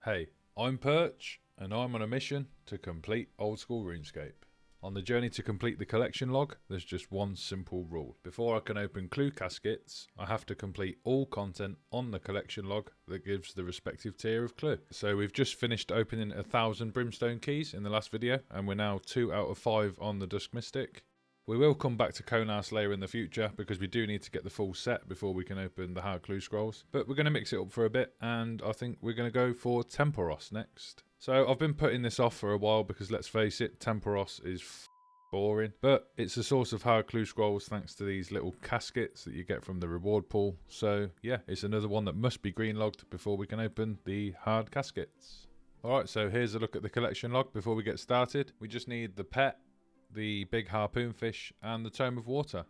Hey, I'm Perch, and I'm on a mission to complete Old School Runescape. On the journey to complete the collection log, there's just one simple rule. Before I can open clue caskets, I have to complete all content on the collection log that gives the respective tier of clue. So we've just finished opening 1,000 brimstone keys in the last video, and we're now 2 out of 5 on the Dusk Mystic. We will come back to Konar Slayer in the future because we do need to get the full set before we can open the hard clue scrolls. But we're going to mix it up for a bit, and I think we're going to go for Tempoross next. So I've been putting this off for a while because let's face it, Tempoross is boring. But it's a source of hard clue scrolls thanks to these little caskets that you get from the reward pool. So yeah, it's another one that must be green logged before we can open the hard caskets. Alright, so here's a look at the collection log before we get started. We just need the pet, the big harpoon fish, and the tome of water.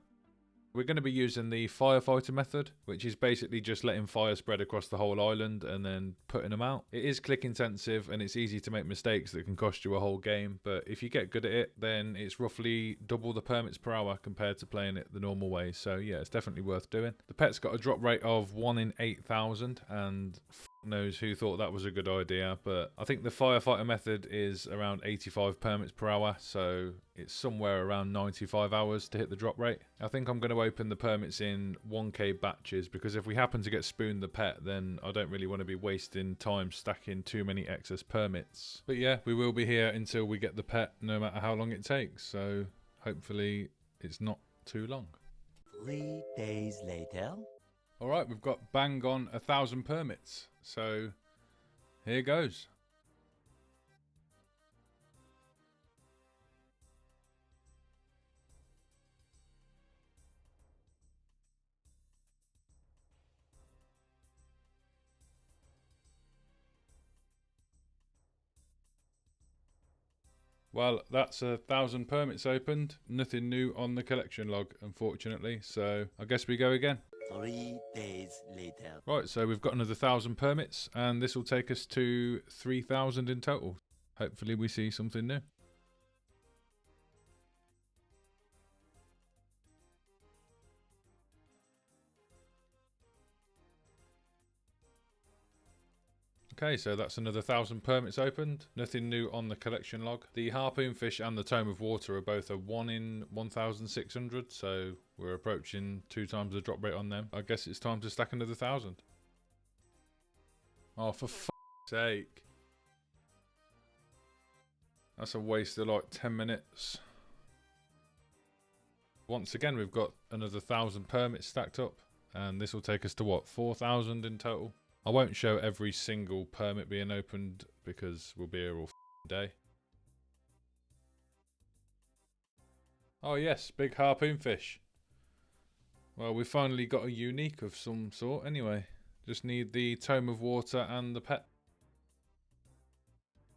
We're going to be using the firefighter method, which is basically just letting fire spread across the whole island and then putting them out. It is click intensive and it's easy to make mistakes that can cost you a whole game, but if you get good at it, then it's roughly double the permits per hour compared to playing it the normal way. So yeah, it's definitely worth doing. The pet's got a drop rate of 1 in 8,000, and knows who thought that was a good idea, but I think the firefighter method is around 85 permits per hour, so it's somewhere around 95 hours to hit the drop rate. I think I'm going to open the permits in 1k batches because if we happen to get spooned the pet, then I don't really want to be wasting time stacking too many excess permits. But yeah, we will be here until we get the pet, no matter how long it takes, so hopefully it's not too long. 3 days later. Alright, we've got bang on 1,000 permits, so here goes. Well, that's 1,000 permits opened. Nothing new on the collection log, unfortunately, so I guess we go again. 3 days later. Right, so we've got another 1,000 permits, and this will take us to 3,000 in total. Hopefully we see something new. Okay, so that's another 1,000 permits opened. Nothing new on the collection log. The harpoon fish and the tome of water are both a 1 in 1,600, so we're approaching 2 times the drop rate on them. I guess it's time to stack another 1,000. Oh, for f***'s sake. That's a waste of like 10 minutes. Once again, we've got another 1,000 permits stacked up, and this will take us to what, 4,000 in total? I won't show every single permit being opened because we'll be here all day. Oh yes, big harpoon fish. Well, we finally got a unique of some sort anyway. Just need the tome of water and the pet.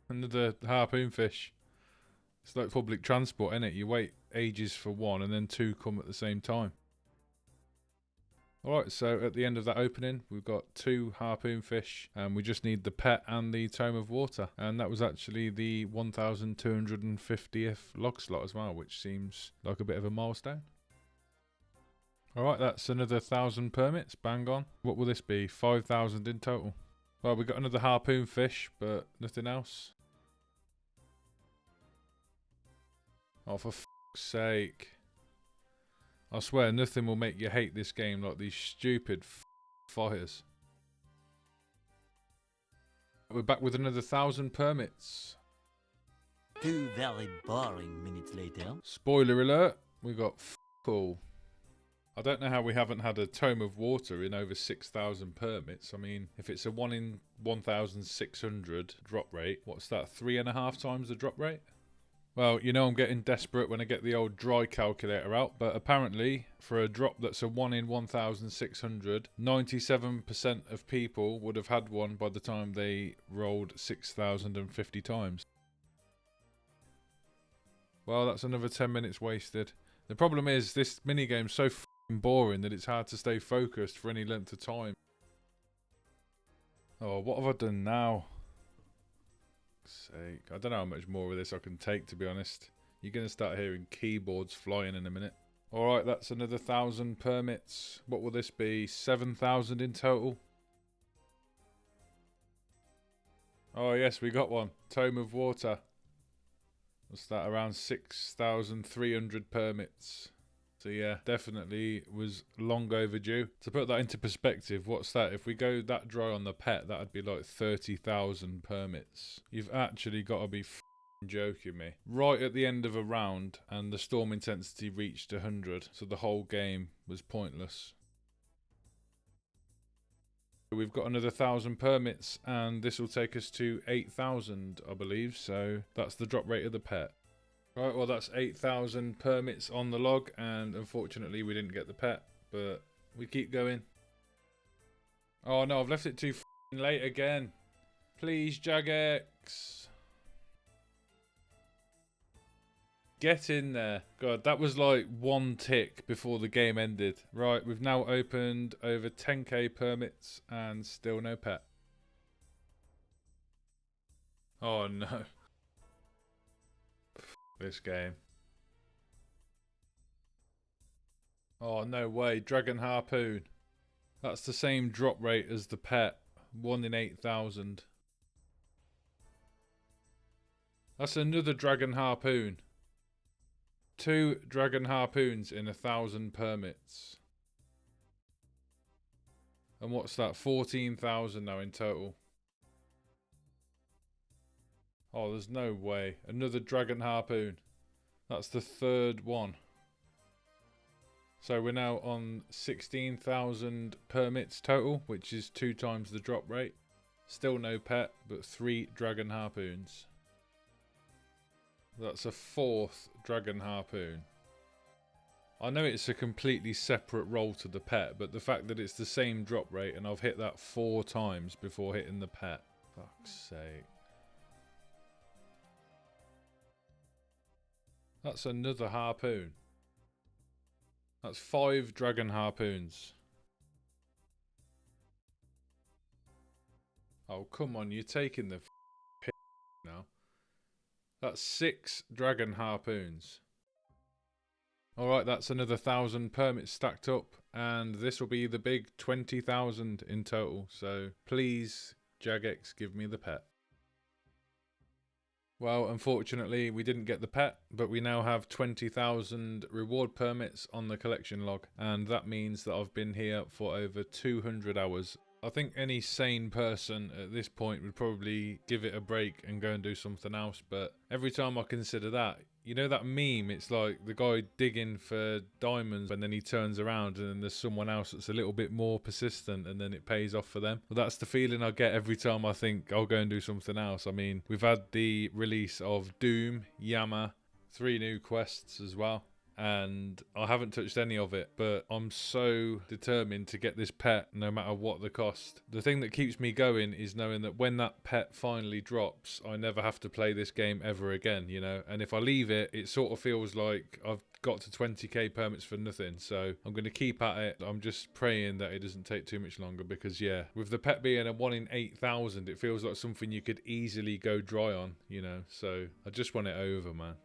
Another harpoon fish. It's like public transport, isn't it? You wait ages for one and then 2 come at the same time. Alright, so at the end of that opening, we've got 2 harpoon fish, and we just need the pet and the tome of water. And that was actually the 1,250th log slot as well, which seems like a bit of a milestone. Alright, that's another 1,000 permits, bang on. What will this be? 5,000 in total. Well, we got another harpoon fish, but nothing else. Oh, for f***'s sake. I swear nothing will make you hate this game like these stupid fires. We're back with another 1,000 permits. 2 very boring minutes later. Spoiler alert, we got all. I don't know how we haven't had a tome of water in over 6,000 permits. I mean, if it's a 1 in 1,600 drop rate, what's that, 3.5 times the drop rate? Well, you know I'm getting desperate when I get the old dry calculator out, but apparently, for a drop that's a 1 in 1,600, 97% of people would have had one by the time they rolled 6,050 times. Well, that's another 10 minutes wasted. The problem is, this minigame's so f***ing boring that it's hard to stay focused for any length of time. Oh, what have I done now? Sake. I don't know how much more of this I can take, to be honest. You're going to start hearing keyboards flying in a minute. Alright, that's another 1,000 permits. What will this be? 7,000 in total? Oh yes, we got one. Tome of Water. What's that? Around 6,300 permits. So yeah, definitely was long overdue. To put that into perspective, what's that? If we go that dry on the pet, that'd be like 30,000 permits. You've actually got to be f***ing joking me. Right at the end of a round, and the storm intensity reached 100, so the whole game was pointless. We've got another 1,000 permits, and this will take us to 8,000, I believe. So that's the drop rate of the pet. Right, well, that's 8,000 permits on the log, and unfortunately we didn't get the pet, but we keep going. Oh no, I've left it too f***ing late again. Please, Jagex. Get in there. God, that was like one tick before the game ended. Right, we've now opened over 10k permits and still no pet. Oh no. This game. Oh no way, Dragon Harpoon. That's the same drop rate as the pet. 1 in 8,000. That's another Dragon Harpoon. 2 Dragon Harpoons in 1,000 permits. And what's that? 14,000 now in total. Oh, there's no way. Another Dragon Harpoon. That's the 3rd one. So we're now on 16,000 permits total, which is 2 times the drop rate. Still no pet, but 3 Dragon Harpoons. That's a 4th Dragon Harpoon. I know it's a completely separate roll to the pet, but the fact that it's the same drop rate and I've hit that 4 times before hitting the pet. Fuck's sake. That's another harpoon. That's 5 Dragon Harpoons. Oh, come on, you're taking the piss now. That's 6 Dragon Harpoons. Alright, that's another 1,000 permits stacked up, and this will be the big 20,000 in total. So please, Jagex, give me the pet. Well, unfortunately, we didn't get the pet, but we now have 20,000 reward permits on the collection log, and that means that I've been here for over 200 hours. I think any sane person at this point would probably give it a break and go and do something else, but every time I consider that, you know that meme, it's like the guy digging for diamonds and then he turns around and then there's someone else that's a little bit more persistent and then it pays off for them. Well, that's the feeling I get every time I think I'll go and do something else. I mean, we've had the release of Doom, Yama, 3 new quests as well. And I haven't touched any of it, but I'm so determined to get this pet no matter what the cost. The thing that keeps me going is knowing that when that pet finally drops, I never have to play this game ever again, you know. And if I leave it, it sort of feels like I've got to 20k permits for nothing. So I'm going to keep at it. I'm just praying that it doesn't take too much longer, because yeah, with the pet being a 1 in 8,000, it feels like something you could easily go dry on, you know. So I just want it over, man.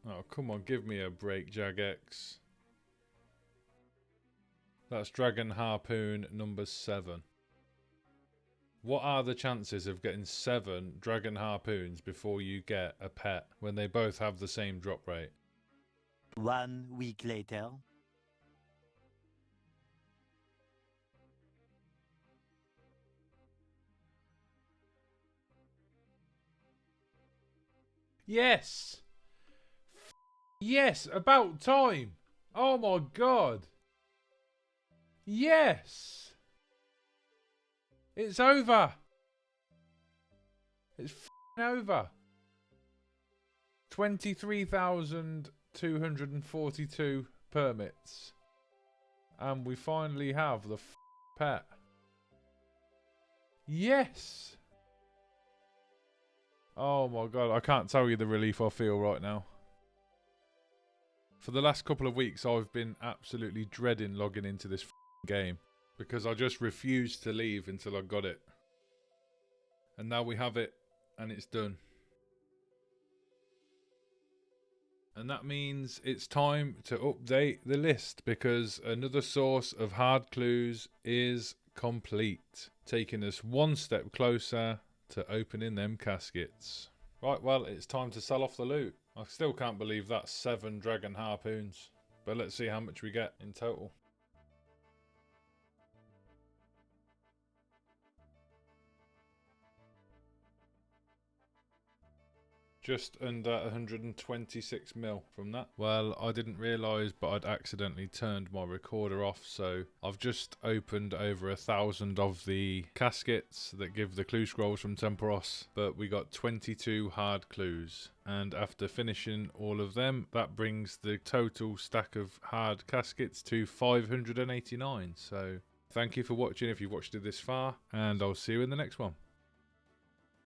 Oh, come on, give me a break, Jagex. That's Dragon Harpoon number 7. What are the chances of getting 7 Dragon Harpoons before you get a pet when they both have the same drop rate? 1 week later. Yes! Yes, about time! Oh my god! Yes! It's over! It's over! 23,242 permits. And we finally have the pet. Yes! Oh my god, I can't tell you the relief I feel right now. For the last couple of weeks, I've been absolutely dreading logging into this game because I just refused to leave until I got it. And now we have it, and it's done. And that means it's time to update the list, because another source of hard clues is complete, taking us one step closer to opening them caskets. Right, well, it's time to sell off the loot. I still can't believe that's 7 dragon harpoons, but let's see how much we get in total. Just under 126 mil from that. Well, I didn't realise, but I'd accidentally turned my recorder off, so I've just opened over 1,000 of the caskets that give the clue scrolls from Tempoross, but we got 22 hard clues. And after finishing all of them, that brings the total stack of hard caskets to 589. So thank you for watching if you've watched it this far, and I'll see you in the next one.